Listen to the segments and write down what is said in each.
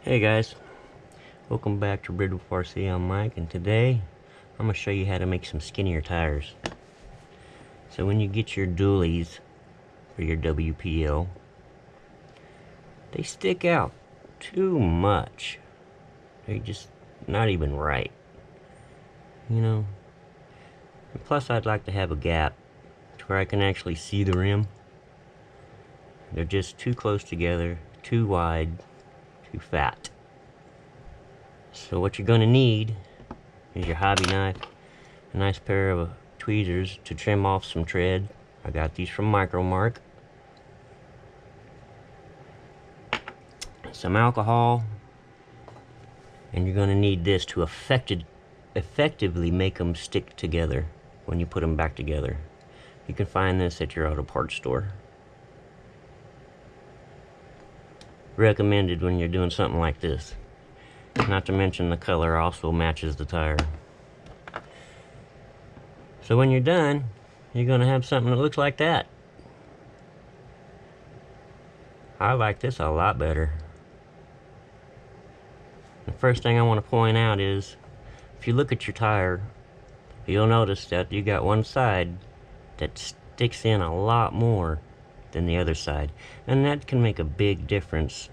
Hey guys, welcome back to Bridge with RC. I'm Mike, and today I'm going to show you how to make some skinnier tires. So when you get your dualies for your WPL, they stick out too much. They're just not even right, you know. And plus I'd like to have a gap to where I can actually see the rim. They're just too close together, too wide, too fat. So what you're going to need is your hobby knife, a nice pair of tweezers to trim off some tread. I got these from Micro Mark. Some alcohol, and you're going to need this to effectively make them stick together when you put them back together. You can find this at your auto parts store. Recommended when you're doing something like this. Not to mention the color also matches the tire. So when you're done, you're going to have something that looks like that. I like this a lot better. The first thing I want to point out is, if you look at your tire, you'll notice that you got one side that sticks in a lot more than the other side. And that can make a big difference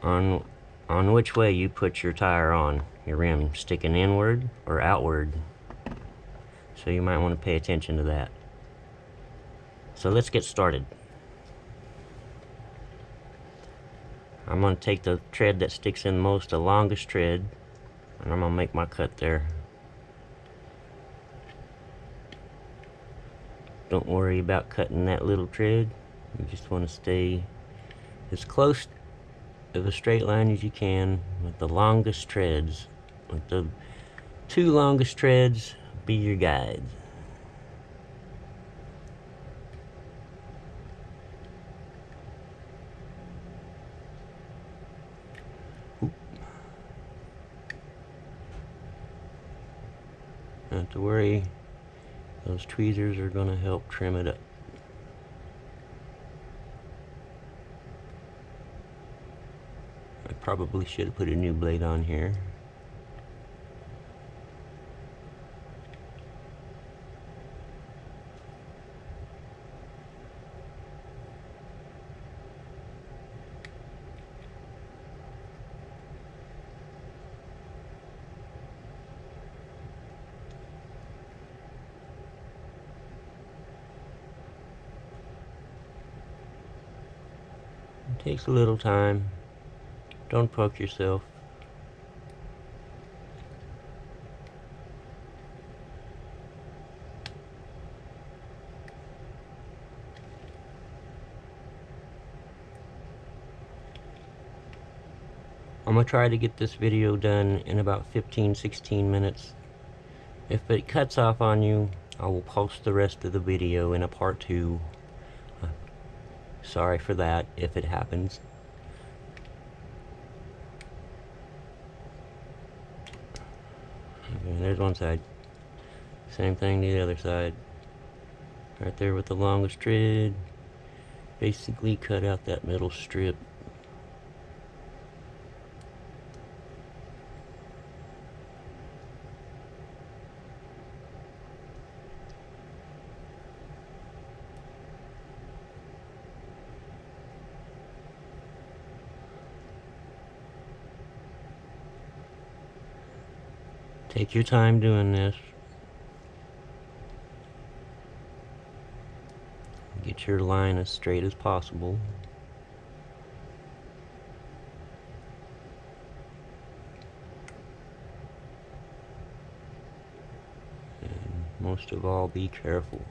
on which way you put your tire on, your rim, sticking inward or outward. So you might want to pay attention to that. So let's get started. I'm going to take the tread that sticks in most, the longest tread, and I'm going to make my cut there. Don't worry about cutting that little tread. You just want to stay as close of a straight line as you can with the longest treads. Let the two longest treads be your guides. Not to worry, those tweezers are going to help trim it up. I probably should have put a new blade on here. It takes a little time. Don't poke yourself. I'm going to try to get this video done in about 15-16 minutes. If it cuts off on you, I will post the rest of the video in a part 2. Sorry for that if it happens. Okay, there's one side. Same thing to the other side. Right there with the longest tread. Basically cut out that middle strip. Take your time doing this. Get your line as straight as possible. And most of all, be careful.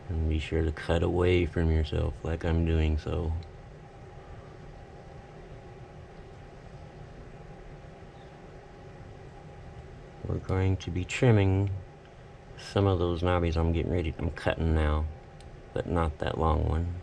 And be sure to cut away from yourself like I'm doing so. We're going to be trimming some of those knobbies I'm cutting now, but not that long one.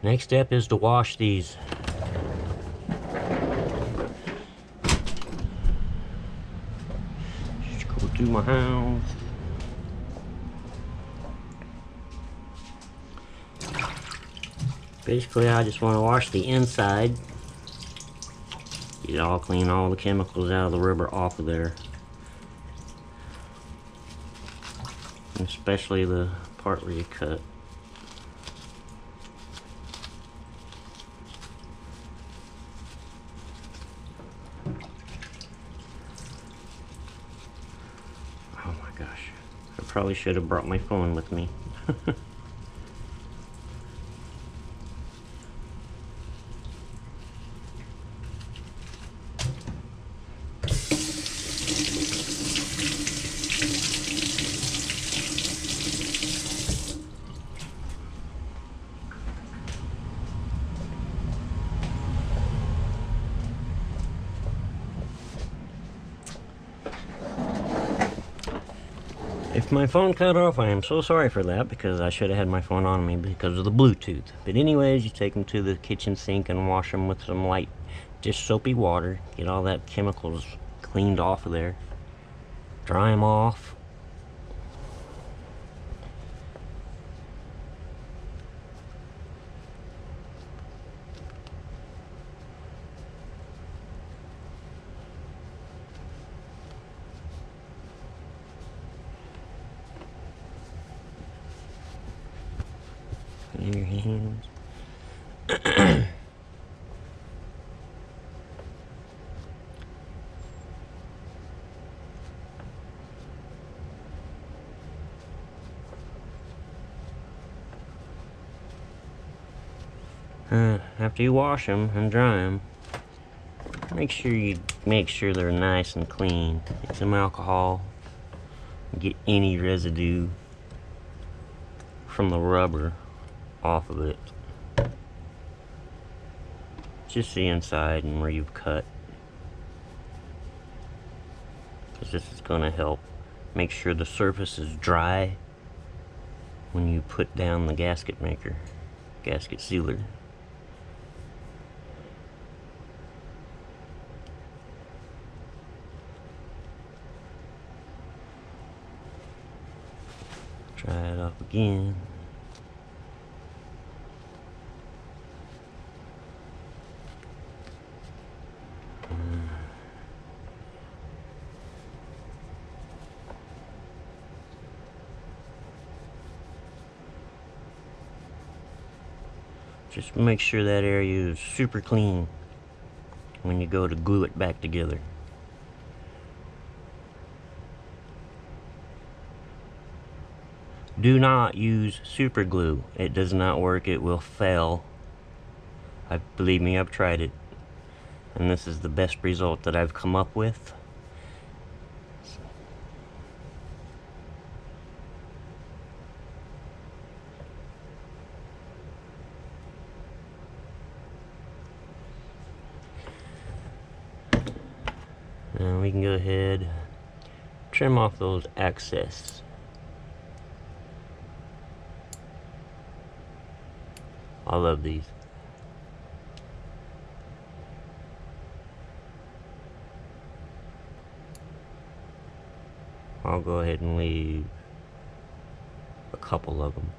Next step is to wash these. Just go through my house. Basically, I just want to wash the inside. Get it all clean, all the chemicals out of the rubber off of there. And especially the part where you cut. Oh my gosh. I probably should have brought my phone with me. If my phone cut off, I am so sorry for that, because I should have had my phone on me because of the Bluetooth. But anyways, you take them to the kitchen sink and wash them with some light dish soapy water. Get all that chemicals cleaned off of there. Dry them off. In your hands. After you wash them and dry them, make sure they're nice and clean. Get some alcohol. Get any residue from the rubber off of it. Just the inside and where you've cut, because this is going to help make sure the surface is dry when you put down the gasket sealer. Dry it up again. Just make sure that area is super clean when you go to glue it back together. Do not use super glue. It does not work. It will fail. Believe me, I've tried it. And this is the best result that I've come up with. Now we can go ahead, trim off those excess. I love these. I'll go ahead and leave a couple of them.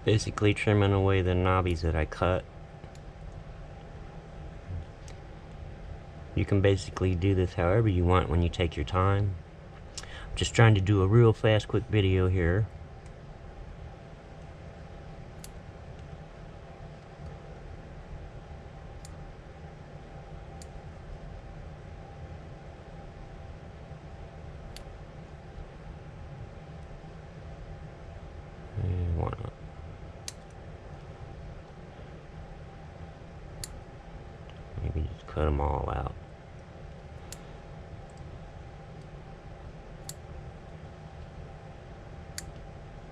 Basically trimming away the knobbies that I cut. You can basically do this however you want when you take your time. I'm just trying to do a real fast, quick video here. And why not? Maybe just cut them all out.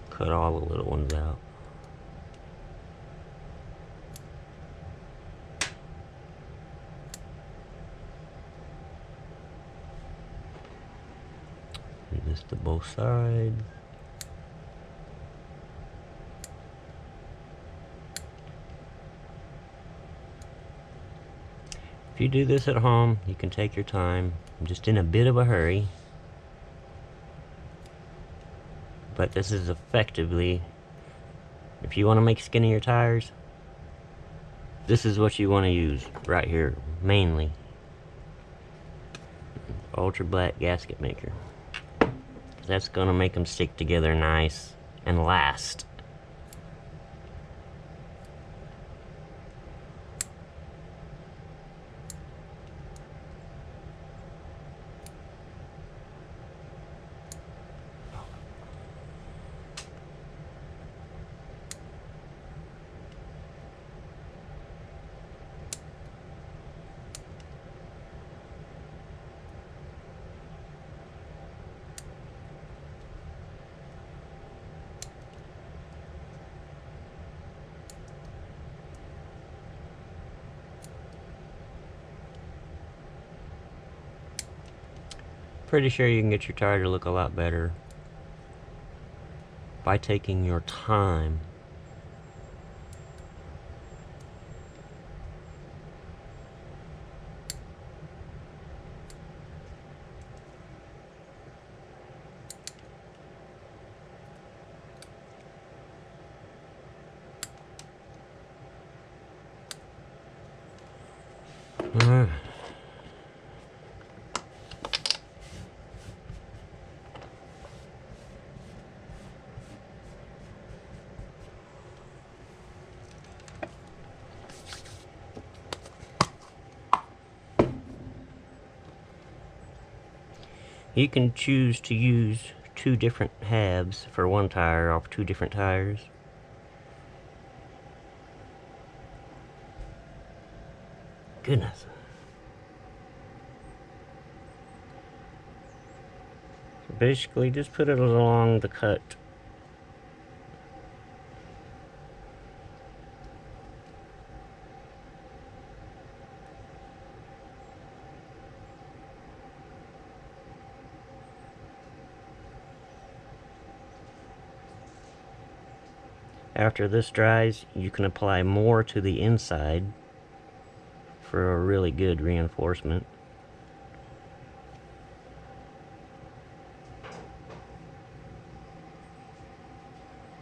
Cut all the little ones out. this to both sides. If you do this at home, you can take your time. I'm just in a bit of a hurry. But this is effectively, if you want to make skinnier tires, this is what you want to use right here, mainly. Ultra black gasket maker. That's going to make them stick together nice and last. Pretty sure you can get your tire to look a lot better by taking your time. All right. You can choose to use 2 different halves for one tire off 2 different tires. Goodness. So basically, just put it along the cut. After this dries, you can apply more to the inside for a really good reinforcement.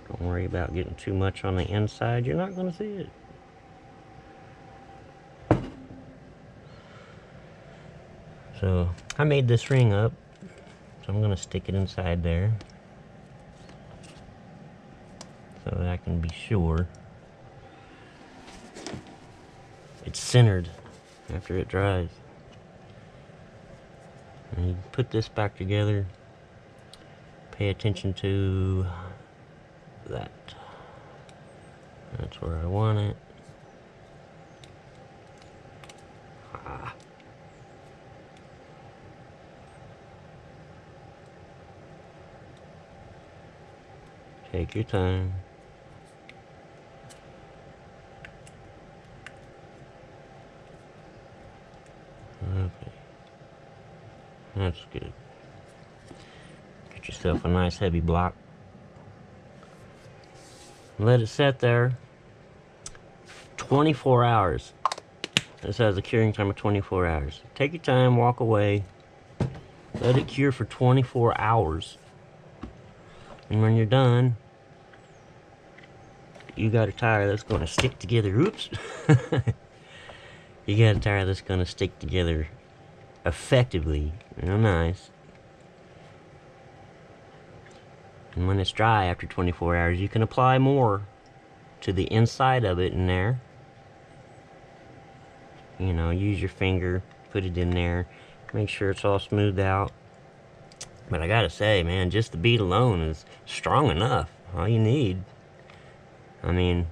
Don't worry about getting too much on the inside, you're not going to see it. So I made this ring up, so I'm going to stick it inside there, so that I can be sure it's centered after it dries. And you put this back together, pay attention to that. That's where I want it. Take your time. Okay, that's good. Get yourself a nice heavy block. Let it set there 24 hours. This has a curing time of 24 hours. Take your time, walk away, let it cure for 24 hours. And when you're done, you got a tire that's going to stick together. Oops. You got a tire that's going to stick together effectively. Real nice. And when it's dry after 24 hours, you can apply more to the inside of it in there. You know, use your finger, put it in there, make sure it's all smoothed out. But I gotta say, man, just the bead alone is strong enough. All you need. I mean,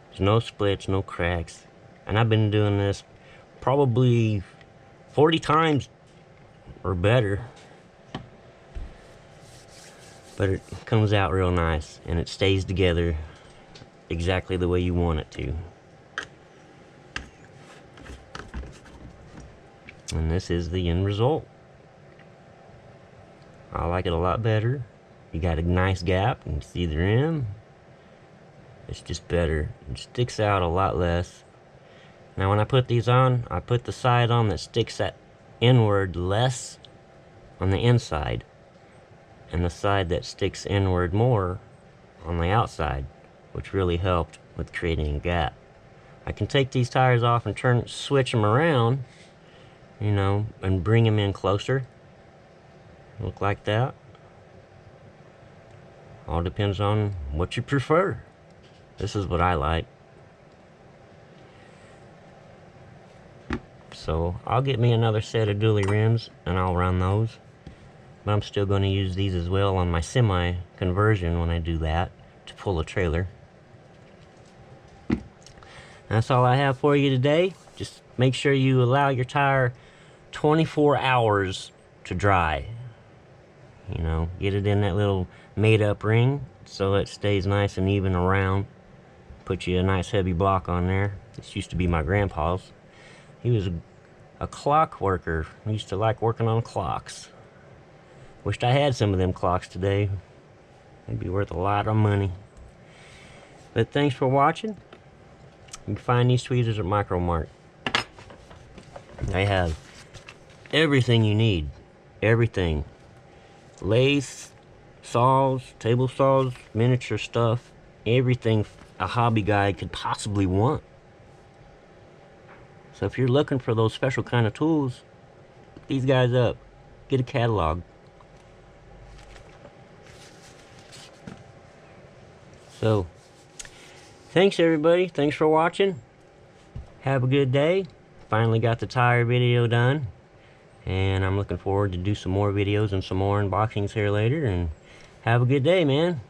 there's no splits, no cracks. And I've been doing this probably 40 times or better. But it comes out real nice, and it stays together exactly the way you want it to. And this is the end result. I like it a lot better. You got a nice gap, you can see the rim. It's just better. It sticks out a lot less. Now when I put these on, I put the side on that sticks out inward less on the inside, and the side that sticks inward more on the outside, which really helped with creating a gap. I can take these tires off and switch them around, you know, and bring them in closer. Look like that. All depends on what you prefer. This is what I like. So I'll get me another set of dually rims and I'll run those. But I'm still going to use these as well on my semi conversion when I do that to pull a trailer. That's all I have for you today. Just make sure you allow your tire 24 hours to dry. You know, get it in that little made up ring so it stays nice and even around. Put you a nice heavy block on there. This used to be my grandpa's. He was a clock worker. He used to like working on clocks. Wished I had some of them clocks today. They'd be worth a lot of money. But thanks for watching. You can find these tweezers at Micro Mart. They have everything you need. Everything. Lathe, saws, table saws, miniature stuff. Everything a hobby guy could possibly want. So if you're looking for those special kind of tools, look these guys up. Get a catalog. So, thanks everybody. Thanks for watching. Have a good day. Finally got the tire video done. And I'm looking forward to do some more videos and some more unboxings here later. And have a good day, man.